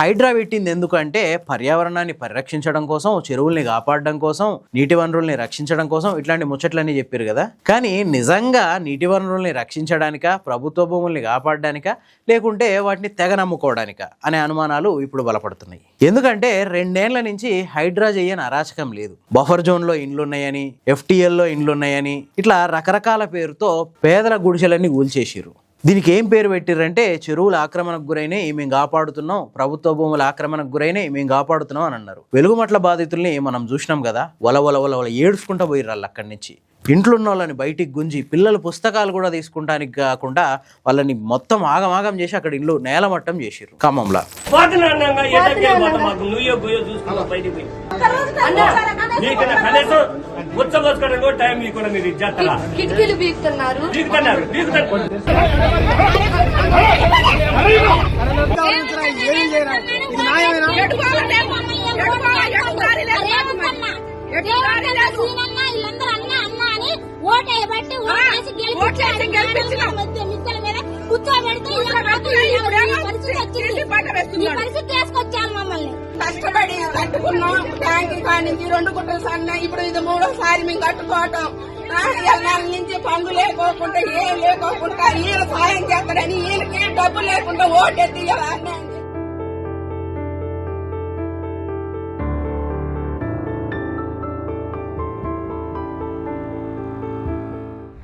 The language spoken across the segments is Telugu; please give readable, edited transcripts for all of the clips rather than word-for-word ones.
హైడ్రా పెట్టింది ఎందుకంటే పర్యావరణాన్ని పరిరక్షించడం కోసం, చెరువుల్ని కాపాడడం కోసం, నీటి వనరుల్ని రక్షించడం కోసం ఇట్లాంటి ముచ్చట్లన్నీ చెప్పారు కదా. కానీ నిజంగా నీటి వనరుల్ని రక్షించడానికా, ప్రభుత్వ భూముల్ని కాపాడడానికా, లేకుంటే వాటిని తెగ నమ్ముకోవడానికా అనే అనుమానాలు ఇప్పుడు బలపడుతున్నాయి. ఎందుకంటే 2 ఏళ్ల నుంచి హైడ్రా చేయని అరాచకం లేదు. బఫర్ జోన్లో ఇండ్లున్నాయని, FTLలో ఇండ్లున్నాయని ఇట్లా రకరకాల పేరుతో పేదల గుడిసెలన్నీ కూల్చేసిర్రు. దీనికి ఏం పేరు పెట్టిర్రంటే చెరువుల ఆక్రమణకు గురైనాయి మేము కాపాడుతున్నాం, ప్రభుత్వ భూముల ఆక్రమణకు గురైనాయి మేము కాపాడుతున్నాం అని అన్నారు. వెలుగుమట్ల బాధితుల్ని మనం చూసినాం కదా, వల ఏడుచుకుంటా పోయిర్రు వాళ్ళు అక్కడి నుంచి. ఇంట్లున్న వాళ్ళని బయటికి గుంజి, పిల్లలు పుస్తకాలు కూడా తీసుకుంటానికి కాకుండా వాళ్ళని మొత్తం ఆగమాగం చేసి అక్కడ ఇల్లు నేలమట్టం చేసిర్రు ఖమ్మంలో. కిటికీలు బీకుతున్నారు. కష్టపడి కట్టుకున్నాం. ట్యాంక్ కాడి నుంచి 2 గుంటలు సన్న, ఇప్పుడు ఇది 3వసారి మేము కట్టుకోవటం. నెల నుంచి పనులు లేకోకుండా ఏం లేకోకుండా ఈయన సాయం చేస్తారని ఈయనకి డబ్బు లేకుండా ఓటెత్తి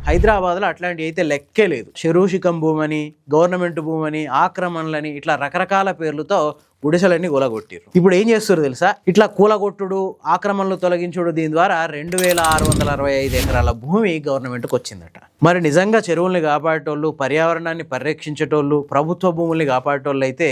హైదరాబాద్లో అట్లాంటివి అయితే లెక్కే లేదు. చెరువుశిఖం భూమని, గవర్నమెంట్ భూమని, ఆక్రమణలని ఇట్లా రకరకాల పేర్లతో గుడిసెలన్నీ కూలగొట్టిర్రు. ఇప్పుడు ఏం చేస్తారు తెలుసా? ఇట్లా కూలగొట్టుడు, ఆక్రమణలు తొలగించుడు, దీని ద్వారా 2665 ఎకరాల భూమి గవర్నమెంట్కి వచ్చిందట. మరి నిజంగా చెరువుల్ని కాపాడేటోళ్ళు, పర్యావరణాన్ని పరిరక్షించేటోళ్ళు, ప్రభుత్వ భూముల్ని కాపాడేటోళ్ళు అయితే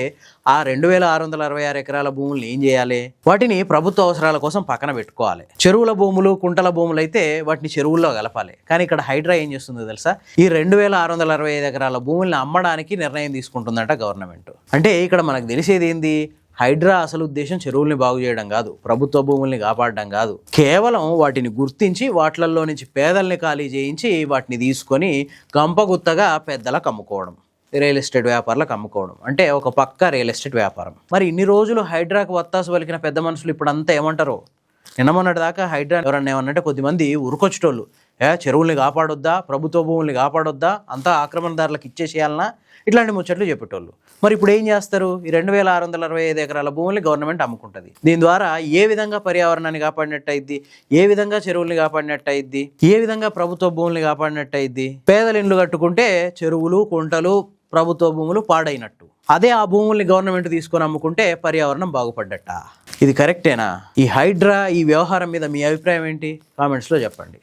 ఆ 2666 ఎకరాల భూముల్ని ఏం చేయాలి? వాటిని ప్రభుత్వ అవసరాల కోసం పక్కన పెట్టుకోవాలి. చెరువుల భూములు, కుంటల భూములు అయితే వాటిని చెరువుల్లో కలపాలి. కానీ ఇక్కడ హైడ్రా ఏం చేస్తుందో తెలుసా? ఈ 2665 ఎకరాల భూముల్ని అమ్మడానికి నిర్ణయం తీసుకుంటుందట గవర్నమెంట్. అంటే ఇక్కడ మనకు తెలిసేది ఏంది? హైడ్రా అసలు ఉద్దేశం చెరువుల్ని బాగు చేయడం కాదు, ప్రభుత్వ భూముల్ని కాపాడడం కాదు. కేవలం వాటిని గుర్తించి వాటిల్లో నుంచి పేదల్ని ఖాళీ చేయించి వాటిని తీసుకొని గంపగుత్తగా పెద్దలకు అమ్ముకోవడం, రియల్ ఎస్టేట్ వ్యాపారులకు అమ్ముకోవడం. అంటే ఒక పక్క రియల్ ఎస్టేట్ వ్యాపారం. మరి ఇన్ని రోజులు హైడ్రాకు వత్తాసు పలికిన పెద్ద మనుషులు ఇప్పుడు అంతా ఏమంటారు? నిన్నమన్నటి దాకా హైడ్రా ఎవరన్నా ఏమన్నంటే కొద్దిమంది ఉరుకొచ్చేటోళ్ళు, చెరువుల్ని కాపాడొద్దా, ప్రభుత్వ భూముల్ని కాపాడొద్దా, అంతా ఆక్రమణదారులకు ఇచ్చేసేయాలన్నా, ఇట్లాంటి ముచ్చట్లు చెప్పేటోళ్ళు. మరి ఇప్పుడు ఏం చేస్తారు? ఈ 2665 ఎకరాల భూముల్ని గవర్నమెంట్ అమ్ముకుంటుంది. దీని ద్వారా ఏ విధంగా పర్యావరణాన్ని కాపాడినట్టు అయింది, ఏ విధంగా చెరువుల్ని కాపాడినట్టు అయింది, ఏ విధంగా ప్రభుత్వ భూముల్ని కాపాడినట్టు అయింది? పేదలు ఇండ్లు కట్టుకుంటే చెరువులు, కుంటలు, ప్రభుత్వ భూములు పాడైనట్టు. అదే ఆ భూముల్ని గవర్నమెంట్ తీసుకొని అమ్ముకుంటే పర్యావరణం బాగుపడ్డట్ట. ఇది కరెక్టేనా? ఈ హైడ్రా ఈ వ్యవహారం మీద మీ అభిప్రాయం ఏంటి? కామెంట్స్లో చెప్పండి.